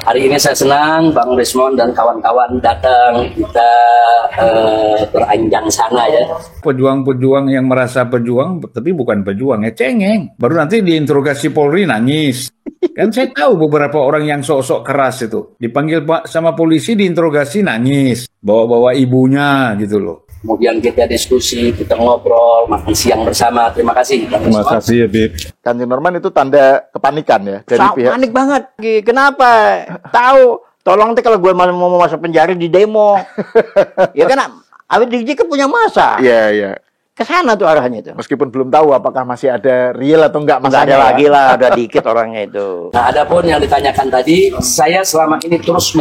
Hari ini saya senang Bang Rismond dan kawan-kawan datang, kita beranjang sana ya. Pejuang-pejuang yang merasa pejuang, tapi bukan pejuang, ya cengeng. Baru nanti diinterogasi Polri nangis. Kan saya tahu beberapa orang yang sok-sok keras itu. Dipanggil sama polisi, diinterogasi nangis. Bawa-bawa ibunya gitu loh. Kemudian kita diskusi, kita ngobrol, makan siang bersama. Terima kasih. Terima kasih ya, Bib. Kanjeng Norman itu tanda kepanikan ya dari pihak. Panik banget. Kenapa? Tahu, tolong kalau gue mau masuk penjara di demo. Ya kan, Habib Rizik kan punya masa. Iya, iya. Kesana tuh arahnya itu. Meskipun belum tahu apakah masih ada real atau enggak Nggak ada lagi lah, udah dikit orangnya itu. Nah, adapun yang ditanyakan tadi, saya selama ini terus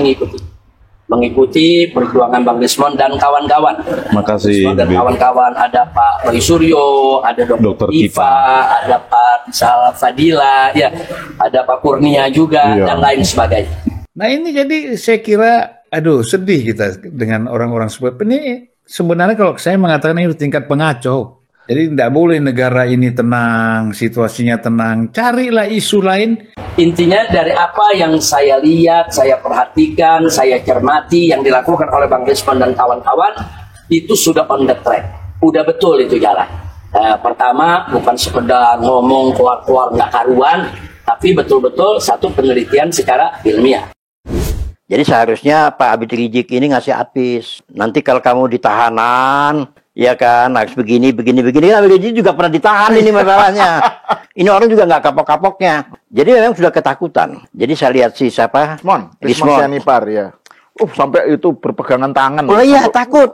mengikuti perjuangan Bang Rismond dan kawan-kawan. Makasih. Dan kawan-kawan, ada Pak Roy Suryo, ada Dr. Iva, ada Pak Sal Fadila, ya, ada Pak Kurnia juga, iya, dan lain sebagainya. Nah ini jadi saya kira, aduh sedih kita dengan orang-orang seperti ini. Sebenarnya kalau saya mengatakan ini tingkat pengacau. Jadi tidak boleh negara ini tenang, situasinya tenang. Carilah isu lain. Intinya dari apa yang saya lihat, saya perhatikan, saya cermati yang dilakukan oleh Bang Rismond dan kawan-kawan, itu sudah on the track. Udah betul itu jalan. Pertama, bukan sekedar ngomong keluar-keluar nggak karuan, tapi betul-betul satu penelitian secara ilmiah. Jadi seharusnya Pak Habib Rizik ini ngasih advice. Nanti kalau kamu ditahanan, ya kan, harus begini. Kan Habib Rizik juga pernah ditahan ini masalahnya. Ini orang juga nggak kapok-kapoknya. Jadi memang sudah ketakutan. Jadi saya lihat si siapa? Rismond Sianipar ya. Sampai itu berpegangan tangan. Oh iya, takut.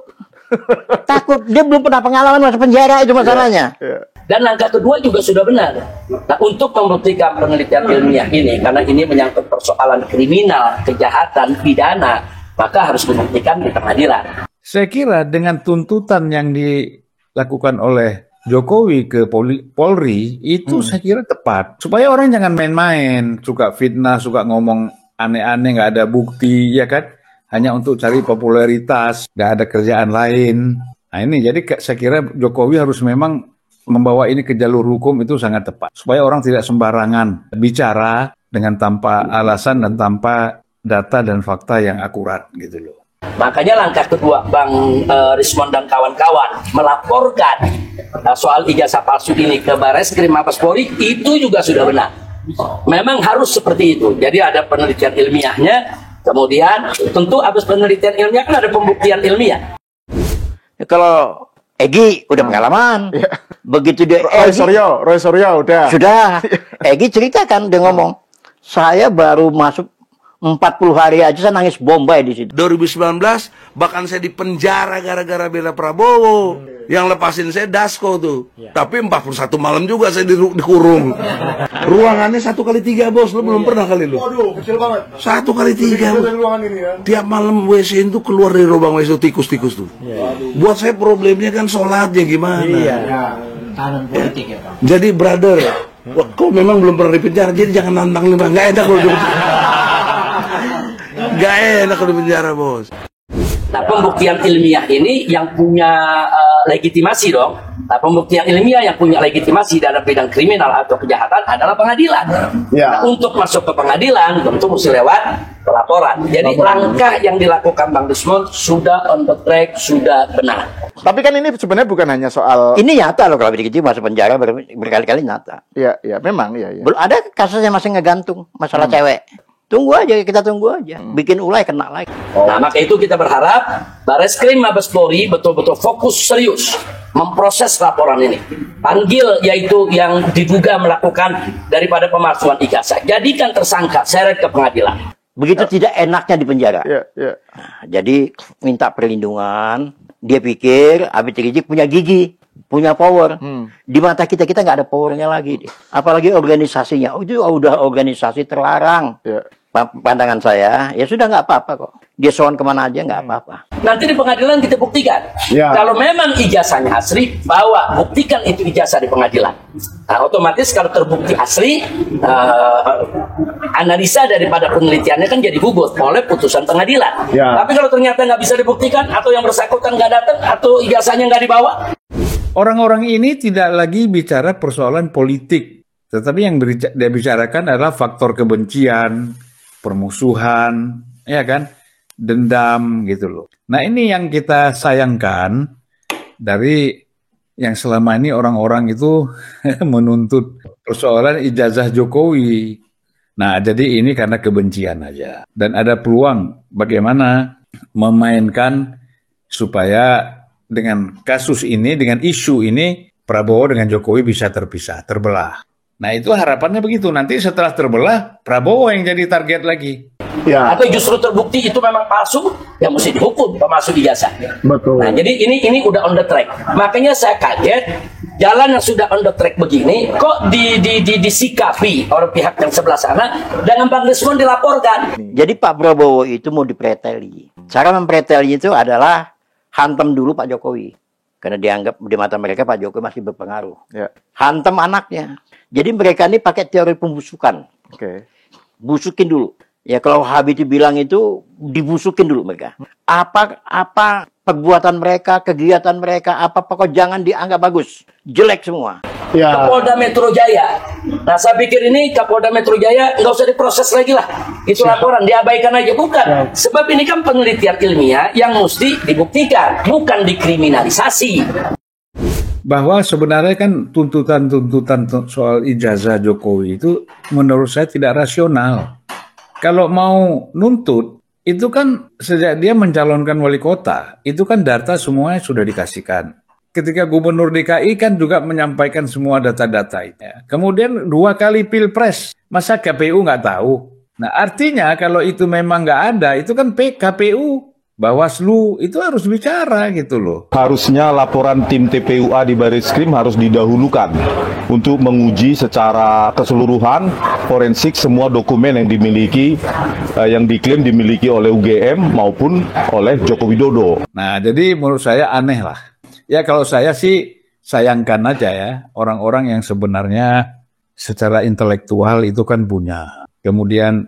Takut. Dia belum pernah pengalaman masuk penjara, itu masalahnya. Yeah. Dan langkah kedua juga sudah benar. Nah, untuk membuktikan penelitian ilmiah ini, karena ini menyangkut persoalan kriminal, kejahatan, pidana, maka harus dibuktikan di pengadilan. Saya kira dengan tuntutan yang dilakukan oleh Jokowi ke Polri, itu saya kira tepat. Supaya orang jangan main-main, suka fitnah, suka ngomong aneh-aneh, nggak ada bukti, ya kan? Hanya untuk cari popularitas, nggak ada kerjaan lain. Nah ini, jadi saya kira Jokowi harus memang membawa ini ke jalur hukum itu sangat tepat. Supaya orang tidak sembarangan bicara dengan tanpa alasan dan tanpa data dan fakta yang akurat gitu loh. Makanya langkah kedua Bang Rismond dan kawan-kawan melaporkan soal ijazah palsu ini ke Bareskrim Mabes Polri, itu juga sudah benar. Memang harus seperti itu. Jadi ada penelitian ilmiahnya, kemudian tentu habis penelitian ilmiah kan ada pembuktian ilmiah. Kalau Egy udah pengalaman. Ya. Begitu dia Roy Suryo udah. Sudah. Egy ceritakan, dia ngomong, saya baru masuk 40 hari aja saya nangis bombay di situ. 2019 bahkan saya dipenjara gara-gara bela Prabowo. Yang lepasin saya Dasko tuh. Tapi 41 malam juga saya dikurung. Ruangannya 1x3 bos, lu belum pernah kali lu. Waduh, kecil banget. 1x3. Ruangan ini ya. Tiap malam WC itu keluar dari lubang WC tikus-tikus tuh. Buat saya problemnya kan sholatnya gimana. Tahanan politik ya Pak. Jadi brother, kok memang belum pernah dipenjara, jadi jangan nantang lima. Nggak enak kalau di nggak enak kalau di penjara bos. Nah, pembuktian ilmiah ini yang punya legitimasi dong. Nah, pembuktian ilmiah yang punya legitimasi dalam bidang kriminal atau kejahatan adalah pengadilan. Ya. Nah, untuk masuk ke pengadilan tentu mesti lewat pelaporan. Jadi langkah yang dilakukan Bang Rismond sudah on the track, sudah benar. Tapi kan ini sebenarnya bukan hanya soal. Ini nyata loh, kalau begitu masuk penjara berkali-kali nyata. Iya, memang ya. Belum ada kasusnya masih ngegantung masalah cewek. Tunggu aja, kita tunggu aja. Bikin ulai kena lagi. Nah, maka itu kita berharap Bareskrim Mabes Polri betul-betul fokus serius memproses laporan ini. Panggil yaitu yang diduga melakukan daripada pemalsuan ijazah. Jadikan tersangka, seret ke pengadilan. Begitu tidak enaknya di penjara. Iya. Nah, jadi minta perlindungan. Dia pikir Habib Rizik punya gigi, punya power. Di mata kita nggak ada powernya lagi. Apalagi organisasinya. Itu udah organisasi terlarang. Iya. Pandangan saya, ya sudah nggak apa-apa kok. Dia sowan kemana aja nggak apa-apa. Nanti di pengadilan kita buktikan. Ya. Kalau memang ijazahnya asli, bawa, buktikan itu ijazah di pengadilan. Nah, otomatis kalau terbukti asli, analisa daripada penelitiannya kan jadi gugur oleh putusan pengadilan. Ya. Tapi kalau ternyata nggak bisa dibuktikan, atau yang bersangkutan nggak datang, atau ijazahnya nggak dibawa. Orang-orang ini tidak lagi bicara persoalan politik. Tetapi yang dia bicarakan adalah faktor kebencian, permusuhan, ya kan, dendam gitu loh. Nah ini yang kita sayangkan dari yang selama ini orang-orang itu menuntut persoalan ijazah Jokowi. Nah jadi ini karena kebencian aja. Dan ada peluang bagaimana memainkan supaya dengan kasus ini, dengan isu ini, Prabowo dengan Jokowi bisa terpisah, terbelah. Nah itu harapannya begitu. Nanti setelah terbelah, Prabowo yang jadi target lagi. Ya, Atau justru terbukti itu memang palsu, ya mesti dihukum pemalsu ijazah. betul. Nah, jadi ini udah on the track. Makanya saya kaget, jalan yang sudah on the track begini, kok disikapi oleh pihak yang sebelah sana, dengan Bang Desmond dilaporkan. Jadi Pak Prabowo itu mau dipreteli. Cara mempreteli itu adalah hantam dulu Pak Jokowi. Karena dianggap di mata mereka Pak Jokowi masih berpengaruh. Ya, Hantam anaknya. Jadi mereka ini pakai teori pembusukan. oke. Busukin dulu. Ya kalau Habibie bilang itu dibusukin dulu mereka. Apa perbuatan mereka, kegiatan mereka, apa pokok jangan dianggap bagus. Jelek semua. Ya, Kapolda Metro Jaya. Nah, saya pikir ini Kapolda Metro Jaya nggak usah diproses lagi lah. Itu laporan, diabaikan aja. Bukan. Sebab ini kan penelitian ilmiah yang mesti dibuktikan, bukan dikriminalisasi. Bahwa sebenarnya kan tuntutan-tuntutan soal ijazah Jokowi itu menurut saya tidak rasional. Kalau mau nuntut, itu kan sejak dia mencalonkan wali kota, itu kan data semuanya sudah dikasihkan. Ketika Gubernur DKI kan juga menyampaikan semua data-data itu. Kemudian 2 kali pilpres, masa KPU nggak tahu? Nah artinya kalau itu memang nggak ada, itu kan KPU, Bawaslu itu harus bicara gitu loh. Harusnya laporan tim TPUA di Barisskrim harus didahulukan untuk menguji secara keseluruhan forensik semua dokumen yang dimiliki, yang diklaim dimiliki oleh UGM maupun oleh Joko Widodo. Nah jadi menurut saya aneh lah. Ya kalau saya sih sayangkan aja ya orang-orang yang sebenarnya secara intelektual itu kan punya. Kemudian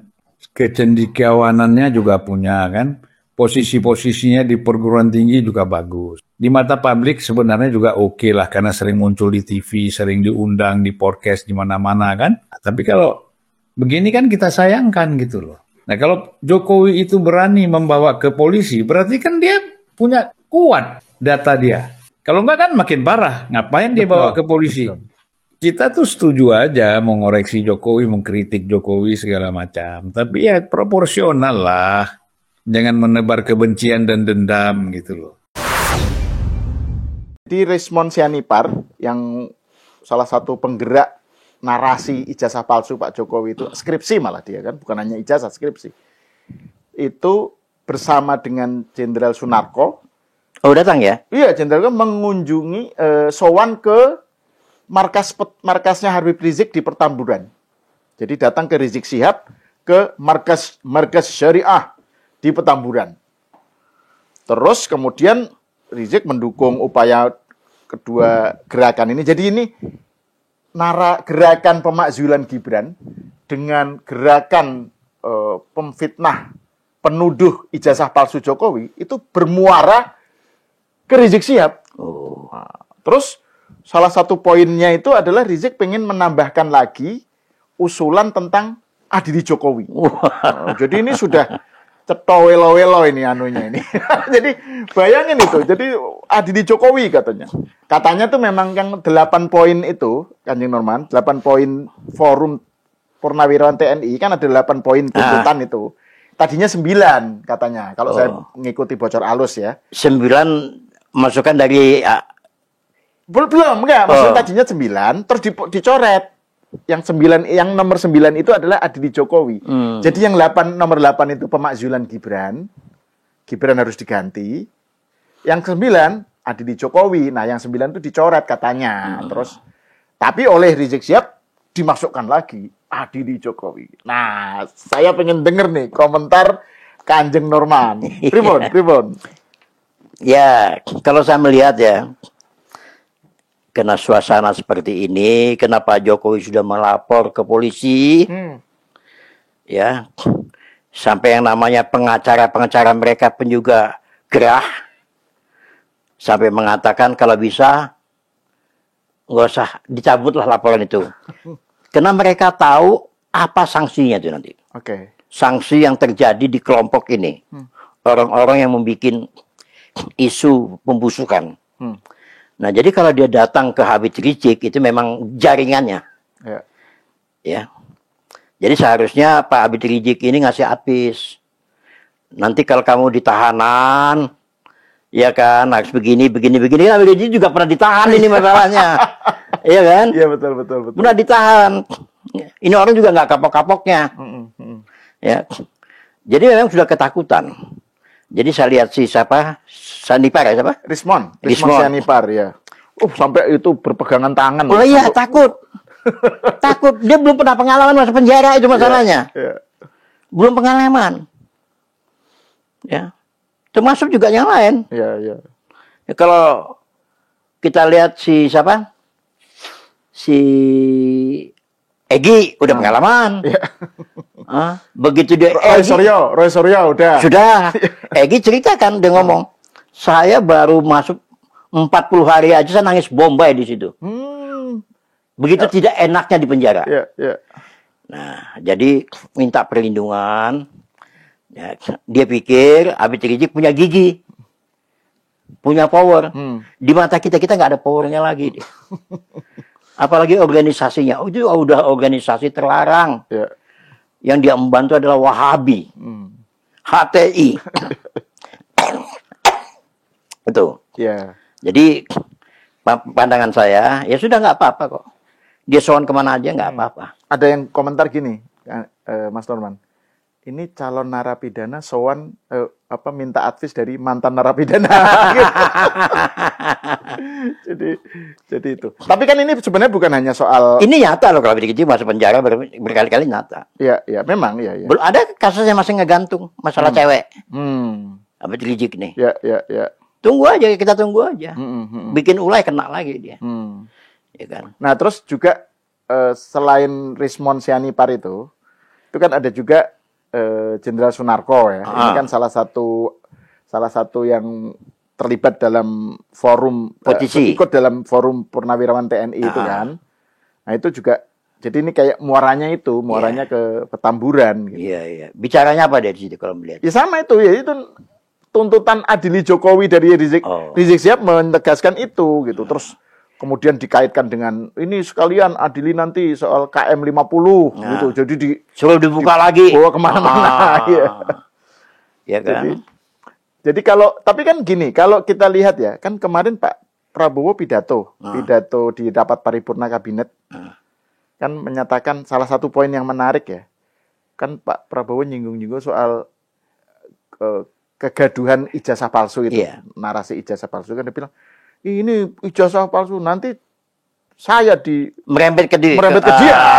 kecendekiawanannya juga punya kan. Posisi-posisinya di perguruan tinggi juga bagus. Di mata publik sebenarnya juga oke lah karena sering muncul di TV, sering diundang di podcast di mana-mana kan. Tapi kalau begini kan kita sayangkan gitu loh. Nah kalau Jokowi itu berani membawa ke polisi, berarti kan dia punya kuat data dia. Kalau enggak kan makin parah. Ngapain dia bawa ke polisi? Kita tuh setuju aja mau ngoreksi Jokowi, mengkritik Jokowi segala macam. Tapi ya proporsional lah. Jangan menebar kebencian dan dendam gitu loh. Di Rismond Sianipar yang salah satu penggerak narasi ijazah palsu Pak Jokowi itu, skripsi malah dia kan, bukan hanya ijazah, skripsi. Itu bersama dengan Jenderal Sunarko. Oh datang ya? Iya, Jenderal mengunjungi sowan ke markasnya Habib Rizik di Petamburan. Jadi datang ke Rizik Sihab ke markas Syariah di Petamburan. Terus kemudian Rizik mendukung upaya kedua gerakan ini. Jadi ini gerakan pemakzulan Gibran dengan gerakan pemfitnah penuduh ijazah palsu Jokowi itu bermuara ke Rizik Sihab. Nah, terus salah satu poinnya itu adalah Rizik pengen menambahkan lagi usulan tentang adili Jokowi. Jadi ini sudah cetowelo-welo ini anunya ini. Jadi bayangin itu. Jadi adili Jokowi katanya. Katanya tuh memang yang 8 poin itu, Kanjeng Norman, 8 poin forum Purnawirawan TNI kan ada 8 poin tuntutan itu. Tadinya 9 katanya. Kalau saya mengikuti bocor alus ya. 9 masukan dari Belum enggak, maksudnya tadinya 9 terus dicoret. Yang nomor 9 itu adalah adili Jokowi. Jadi yang nomor 8 itu pemakzulan Gibran harus diganti. Yang 9 adili Jokowi. Nah, yang 9 itu dicoret katanya. Terus tapi oleh Rizik Sihab dimasukkan lagi adili Jokowi. Nah, saya pengen denger nih komentar Kanjeng Norman. Pripun? Ya, kalau saya melihat ya, kena suasana seperti ini, kenapa Jokowi sudah melapor ke polisi, ya, sampai yang namanya pengacara mereka pun juga gerah, sampai mengatakan kalau bisa nggak usah dicabutlah laporan itu, karena mereka tahu apa sanksinya itu nanti. Oke. sanksi yang terjadi di kelompok ini. Orang-orang yang membuat isu pembusukan. Nah, jadi kalau dia datang ke Habib Rizik, itu memang jaringannya. Ya. Ya. Jadi seharusnya Pak Habib Rizik ini ngasih advice. Nanti kalau kamu ditahanan, ya kan, harus begini. Kan Habib Rizik juga pernah ditahan ini masalahnya. Iya kan? Iya, betul. Pernah ditahan. Ini orang juga nggak kapok-kapoknya. Ya. Jadi memang sudah ketakutan. Jadi saya lihat si siapa? Sanipar ya siapa? Rismon Rismon. Sianipar ya. Sampai itu berpegangan tangan. Oh iya, takut. Takut. Dia belum pernah pengalaman masuk penjara, itu masalahnya. Ya. Belum pengalaman. Ya. Termasuk juga yang lain. Ya. Ya, kalau kita lihat si siapa? Si Egy udah pengalaman. Ya. Begitu dia Roy Suryo udah. Sudah. Egy ceritakan, dia ngomong, saya baru masuk 40 hari aja saya nangis bombay di situ. Begitu tidak enaknya di penjara. Ya. Nah, jadi minta perlindungan. Ya, dia pikir Habib Rizik punya gigi, punya power. Di mata kita nggak ada powernya lagi. Apalagi organisasinya. Itu udah organisasi terlarang. Ya. Yang dia membantu adalah Wahabi, HTI. Itu. Ya. Jadi pandangan saya, ya sudah nggak apa-apa kok. Dia sowan kemana aja nggak apa-apa. Ada yang komentar gini, Mas Norman. Ini calon narapidana sowan minta advice dari mantan narapidana. jadi itu. Tapi kan ini sebenarnya bukan hanya soal. Ini nyata loh kalau Rizik masuk penjara berkali-kali nyata. Ya, memang ya. Belum ada kasusnya masih ngegantung masalah cewek. Habib Rizik nih. Ya. Tunggu aja, kita tunggu aja. Bikin ulai kena lagi dia. Ya kan. Nah, terus juga selain Rismon Sianipar itu kan ada juga Jenderal Sunarko ya. Ini kan salah satu yang terlibat dalam forum petisi. Ikut dalam forum Purnawirawan TNI itu kan. Nah, itu juga jadi ini kayak muaranya ke Petamburan gitu. Iya. Bicaranya apa dari situ kalau melihat? Ya sama itu ya, itu tuntutan adili Jokowi dari Rizik Sihab menegaskan itu gitu. Terus kemudian dikaitkan dengan ini sekalian adili nanti soal KM 50 gitu. Jadi suruh dibuka lagi. Bawa kemana-mana. Ya kan. Jadi tapi kan gini, kalau kita lihat ya, kan kemarin Pak Prabowo pidato di rapat paripurna kabinet, kan menyatakan salah satu poin yang menarik ya, kan Pak Prabowo nyinggung-nyinggung soal kegaduhan ijazah palsu itu, narasi ijazah palsu, kan dia bilang, ini ijazah palsu, nanti saya merembet ke dia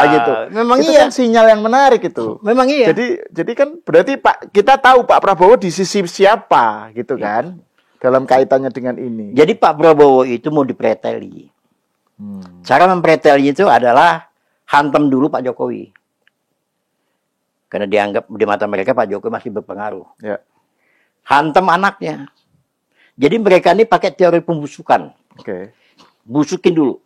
gitu. Memang itu kan sinyal yang menarik itu. Memang iya. Jadi kan berarti kita tahu Pak Prabowo di sisi siapa gitu kan dalam kaitannya dengan ini. Jadi Pak Prabowo itu mau dipreteli. Cara mempreteli itu adalah hantam dulu Pak Jokowi. Karena dianggap di mata mereka Pak Jokowi masih berpengaruh. Ya. Hantam anaknya. Jadi mereka ini pakai teori pembusukan. Busukin dulu.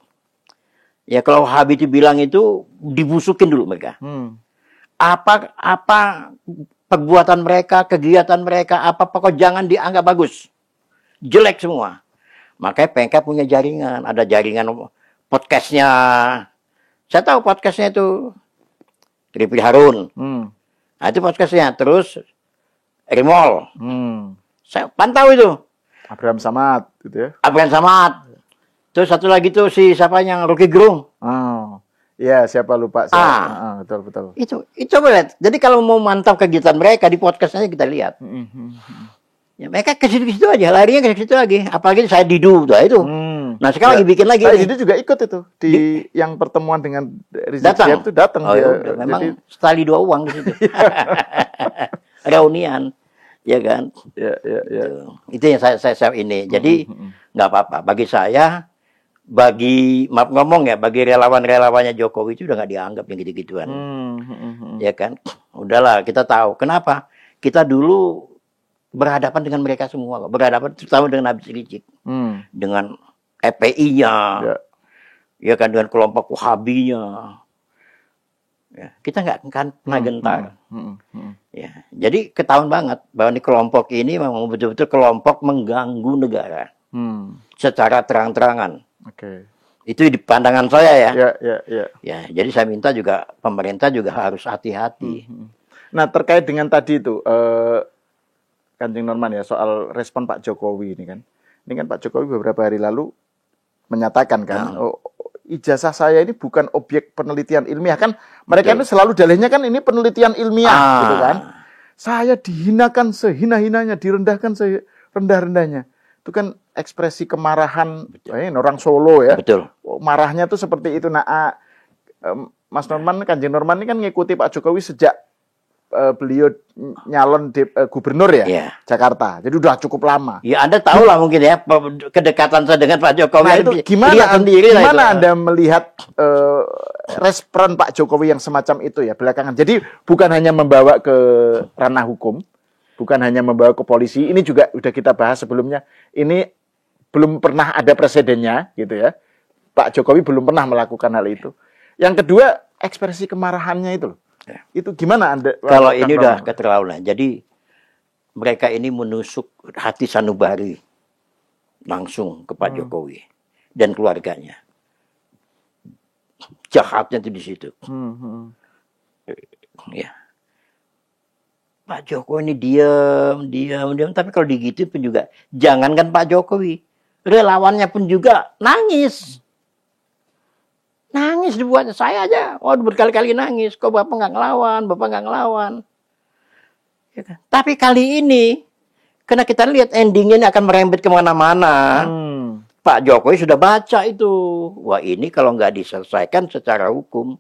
Ya kalau Habib bilang itu dibusukin dulu mereka. Apa perbuatan mereka, kegiatan mereka, pokok jangan dianggap bagus. Jelek semua. Makanya PNK punya jaringan. Ada jaringan podcastnya. Saya tahu podcastnya itu Rifki Harun. Nah, itu podcastnya. Terus Rimol. Saya pantau itu. Abraham Samad gitu ya. Abraham Samad. Terus satu lagi tuh si siapa yang Rocky Gerung. Iya, siapa lupa saya. Betul. Itu coba lihat. Jadi kalau mau mantap kegiatan mereka di podcastnya kita lihat. Ya, mereka ke situ aja, larinya ke situ lagi. Apalagi saya Didu itu. Nah, sekarang lagi bikin lagi. Saya Didu juga ikut itu di yang pertemuan dengan Rizik Sihab itu datang dia. Memang sekali dua uang di situ. Reunian. Ya kan? Ya. Itu yang saya ini. Jadi nggak apa-apa. Bagi saya, maaf ngomong ya, bagi relawan-relawannya Jokowi itu udah nggak dianggap yang gitu-gituan. Ya kan? Udahlah, kita tahu. Kenapa? Kita dulu berhadapan dengan mereka semua. Berhadapan terutama dengan Habib Rizik. Dengan FPI-nya. Ya kan? Dengan kelompok Wahabinya. Ya, kita nggak akan pernah gentar. Hmm. Ya, jadi ketahuan banget bahwa ini kelompok ini memang betul-betul kelompok mengganggu negara secara terang-terangan. Oke. Itu di pandangan saya ya. Ya. Ya, jadi saya minta juga pemerintah juga harus hati-hati. Nah, terkait dengan tadi itu, Kanjeng Norman ya, soal respon Pak Jokowi ini kan. Ini kan Pak Jokowi beberapa hari lalu menyatakan kan, ijazah saya ini bukan objek penelitian ilmiah kan. Mereka itu selalu dalihnya kan ini penelitian ilmiah gitu kan. Saya dihinakan sehina-hinanya, direndahkan serendah-rendahnya. Itu kan ekspresi kemarahan orang Solo ya. Betul. Marahnya tuh seperti itu. Nah, Mas Norman, Kanjeng Norman ini kan ngikuti Pak Jokowi sejak beliau nyalon gubernur ya, Jakarta. Jadi udah cukup lama. Ya, Anda tahu lah mungkin ya kedekatan saya dengan Pak Jokowi. Nah, itu gimana Anda melihat respon Pak Jokowi yang semacam itu ya belakangan? Jadi bukan hanya membawa ke ranah hukum, bukan hanya membawa ke polisi. Ini juga udah kita bahas sebelumnya. Ini belum pernah ada presidennya gitu ya. Pak Jokowi belum pernah melakukan hal itu. Yang kedua, ekspresi kemarahannya itu loh. Itu gimana Anda? Kalau ini udah keterlaluan. Jadi mereka ini menusuk hati sanubari langsung ke Pak Jokowi dan keluarganya. Jahatnya itu di situ. Ya. Pak Jokowi ini diam. Tapi kalau digitu pun juga, jangankan Pak Jokowi, relawannya pun juga nangis. Nangis dibuatnya, saya aja. Berkali-kali nangis. Kok Bapak nggak ngelawan? Ya kan? Tapi kali ini, karena kita lihat endingnya ini akan merembet kemana-mana. Pak Jokowi sudah baca itu. Wah, ini kalau nggak diselesaikan secara hukum,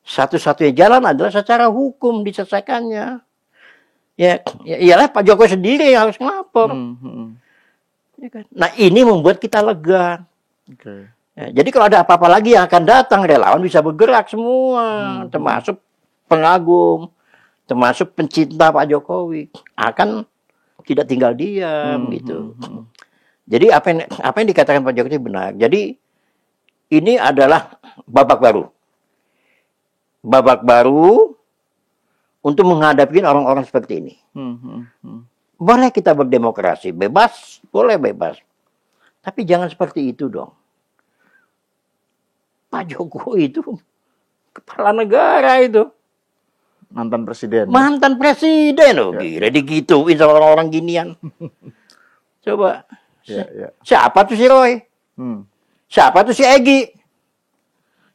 satu-satunya jalan adalah secara hukum diselesaikannya. Ya iyalah Pak Jokowi sendiri yang harus ngelapor. Ya kan? Nah, ini membuat kita lega. Ya, jadi kalau ada apa-apa lagi yang akan datang, relawan bisa bergerak semua, termasuk pengagum, termasuk pencinta Pak Jokowi, akan tidak tinggal diam gitu. Jadi apa yang dikatakan Pak Jokowi benar. Jadi ini adalah babak baru untuk menghadapi orang-orang seperti ini. Boleh kita berdemokrasi, bebas, boleh bebas, tapi jangan seperti itu dong. Pak Jokowi itu kepala negara itu. Mantan presiden. Loh, gila digituin sama orang-orang ginian. Coba. Siapa tuh si Roy? Siapa tuh si Egy?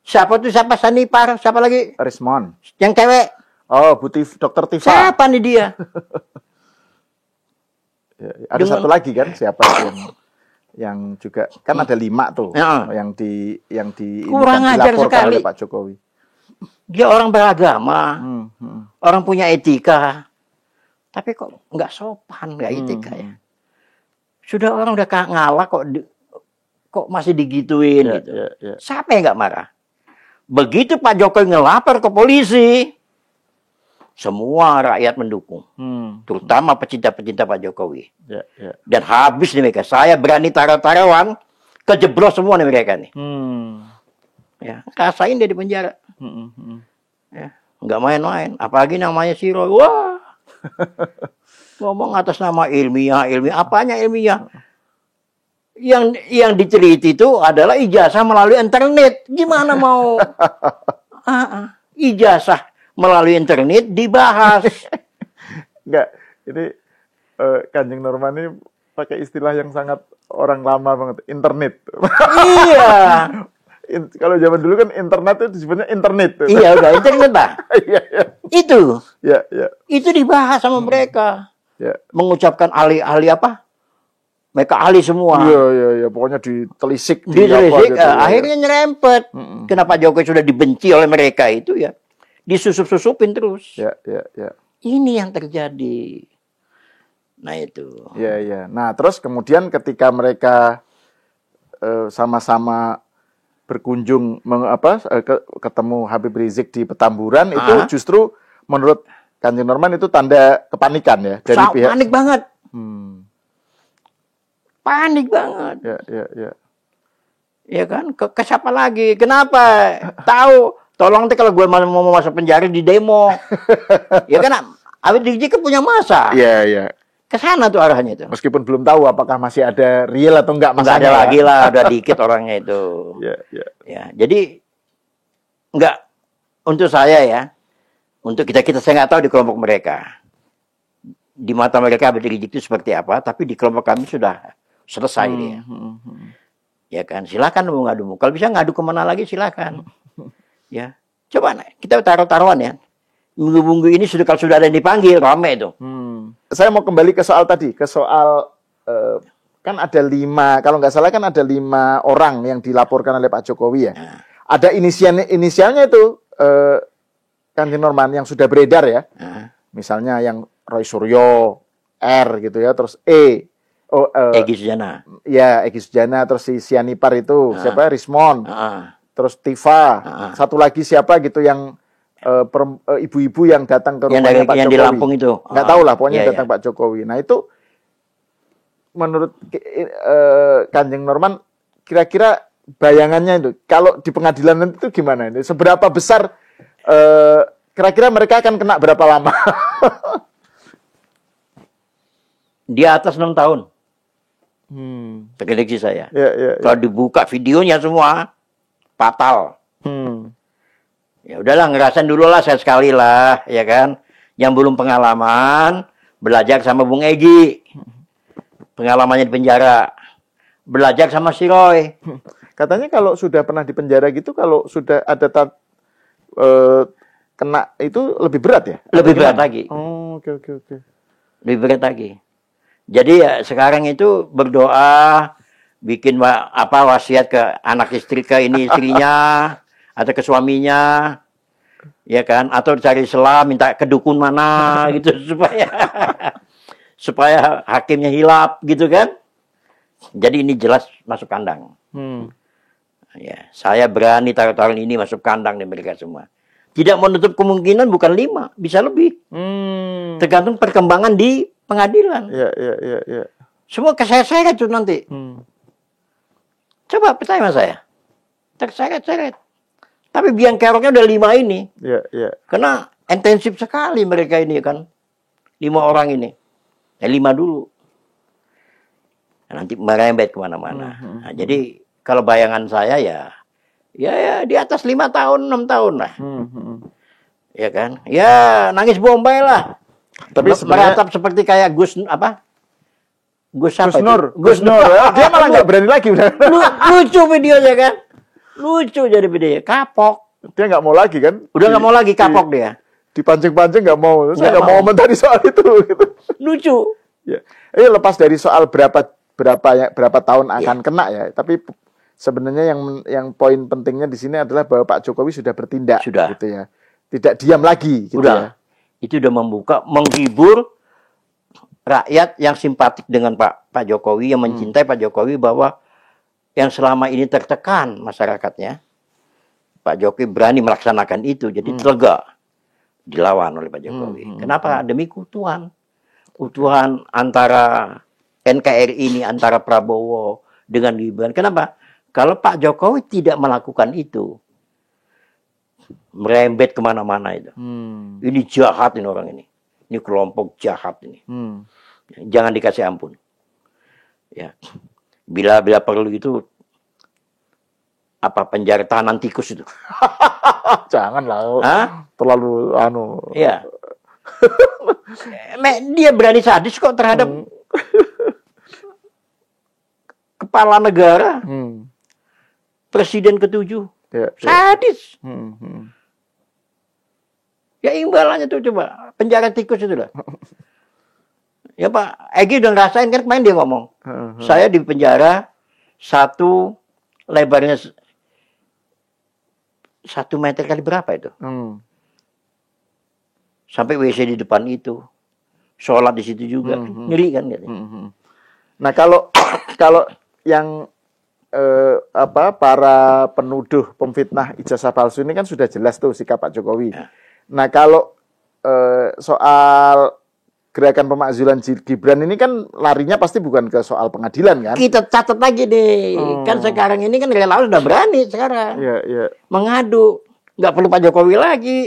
Siapa Sanipar? Siapa lagi? Rismon. Yang cewek. Oh, Dr. Tifa. Siapa nih dia? Ada satu lagi kan, siapa yang juga kan ada 5 tuh yang kurang ajar sekali oleh Pak Jokowi. Dia orang beragama, orang punya etika, tapi kok nggak sopan, nggak etika ya. Sudah orang udah ngalah kok masih digituin gitu. Siapa yang nggak marah? Begitu Pak Jokowi ngelapor ke polisi, semua rakyat mendukung, terutama pecinta-pecinta Pak Jokowi. Dan habis nih mereka. Saya berani taruh-taruhan, kejeblos semua nih mereka nih. Ya, rasain dia di penjara. Ya, nggak main-main. Apalagi namanya si Roy. Wah, ngomong atas nama ilmiah. Apanya ilmiah? Yang diteliti itu adalah ijazah melalui internet. Gimana mau ijazah melalui internet dibahas? Enggak, ini Kanjeng Norman ini pakai istilah yang sangat orang lama banget, internet. Iya. Kalau zaman dulu kan internet itu disebutnya internet. Iya, udah internet Pak. Iya. Itu. Iya. Itu dibahas sama mereka. Ya. Mengucapkan ahli apa? Mereka ahli semua. Iya. Pokoknya ditelisik. Ditelisik, gitu, akhirnya nyerempet. Kenapa Jokowi sudah dibenci oleh mereka itu ya? Disusup-susupin terus. Ya. Ini yang terjadi. Nah itu. Iya. Nah terus kemudian ketika mereka sama-sama berkunjung ketemu Habib Rizik di Petamburan, itu justru menurut Kanjeng Norman itu tanda kepanikan ya dari pihak. Panik banget. Panik banget. Ya. Ya kan? Ke siapa lagi? Kenapa? Tolong nanti kalau gue mau masuk penjara di demo. Ya kan Habib Rizik kan punya masa. Iya, iya. Ke sana tuh arahnya itu. Meskipun belum tahu apakah masih ada real atau enggak Nggak ada masanya. lagi lah, udah dikit orangnya itu. Iya, iya. Ya, jadi nggak untuk saya ya, untuk kita saya nggak tahu di kelompok mereka. Di mata mereka Habib Rizik itu seperti apa, tapi di kelompok kami sudah selesai dia. Ya kan, silakan mau ngadu. Kalau bisa ngadu kemana lagi silakan. Ya, coba kita taruh-taruhan ya. Minggu-minggu ini kalau sudah ada yang dipanggil, rame itu. Saya mau kembali ke soal tadi, ke soal kan ada 5, kalau nggak salah kan ada 5 orang yang dilaporkan oleh Pak Jokowi ya. Ada inisialnya itu Kanjeng Norman yang sudah beredar ya. Misalnya yang Roy Suryo, R gitu ya, terus Egy Sujana. Ya, Egy Sujana, terus si Sianipar itu siapa? Rismon. Terus Tifa, satu lagi siapa gitu yang ibu-ibu yang datang ke rumahnya Pak Jokowi. Yang di Lampung itu. Nggak tahu lah, pokoknya datang Pak Jokowi. Nah itu menurut Kanjeng Norman, kira-kira bayangannya itu, kalau di pengadilan nanti itu gimana ini? Seberapa besar, kira-kira mereka akan kena berapa lama? Di atas 6 tahun. Prediksi saya. Kalau dibuka videonya semua, fatal. Ya udahlah, ngerasain dulu lah sekali lah, ya kan. Yang belum pengalaman, belajar sama Bung Egy. Pengalamannya di penjara. Belajar sama si Roy. Katanya kalau sudah pernah di penjara gitu, kalau sudah ada kena itu lebih berat ya? Lebih berat lagi. Oh, oke. Lebih berat lagi. Jadi ya sekarang itu berdoa, bikin wasiat ke anak istri, ke ini istrinya, atau ke suaminya, ya kan? Atau cari selah, minta ke dukun mana gitu supaya hakimnya hilap gitu kan? Jadi ini jelas masuk kandang. Ya, saya berani taruh-taruh ini masuk kandang nih mereka semua. Tidak menutup kemungkinan bukan 5, bisa lebih. Tergantung perkembangan di pengadilan. Iya. Semua keseret-seret tuh nanti. Coba percaya sama saya. Terseret-seret. Tapi biang keroknya udah 5 ini. Iya. Karena intensif sekali mereka ini kan. 5 orang ini. 5 dulu. Nah, nanti merembet kemana-mana. Nah, jadi kalau bayangan saya ya di atas 5 tahun, 6 tahun lah. Ya kan? Ya nangis bombay lah. Tapi meratap seperti kayak Gus Nur. Dia malah nggak berani lagi udah. Lucu videonya kan? Lucu jadi videonya. Kapok. Dia nggak mau lagi kan? Udah nggak mau lagi, kapok dia. Dipancing-pancing nggak mau. Saya nggak mau komentari soal itu. Gitu. Lucu. Ya. Lepas dari soal berapa tahun akan kena ya. Tapi sebenarnya yang poin pentingnya di sini adalah bahwa Pak Jokowi sudah bertindak. Sudah. Gitu ya. Tidak diam lagi. Gitu udah. Ya. Itu udah menghibur rakyat yang simpatik dengan Pak Jokowi, yang mencintai Pak Jokowi, bahwa yang selama ini tertekan masyarakatnya, Pak Jokowi berani melaksanakan itu, jadi lega dilawan oleh Pak Jokowi. Kenapa? Demi keutuhan antara NKRI ini, antara Prabowo dengan Gibran. Kenapa? Kalau Pak Jokowi tidak melakukan itu, merembet kemana-mana itu. Ini jahat ini orang ini. Ini kelompok jahat ini. Jangan dikasih ampun. Ya. Bila perlu itu penjara tahanan tikus itu. Jangan lah. Terlalu Iya. Dia berani sadis kok terhadap kepala negara. Presiden ke-7. Ya. Sadis. Ya imbalannya tuh coba penjara tikus itu lah. Ya Pak Egy udah ngerasain kan, kemarin dia ngomong. Saya di penjara lebarnya 1 meter kali berapa itu? Sampai WC di depan itu, sholat di situ juga, ngeri kan gitu. Nah kalau yang para penuduh pemfitnah ijazah palsu ini kan sudah jelas tuh sikap Pak Jokowi. Nah kalau soal gerakan pemakzulan Gibran ini kan larinya pasti bukan ke soal pengadilan kan? Kita catat lagi deh, kan sekarang ini kan relawan sudah berani sekarang mengadu. nggak perlu Pak Jokowi lagi.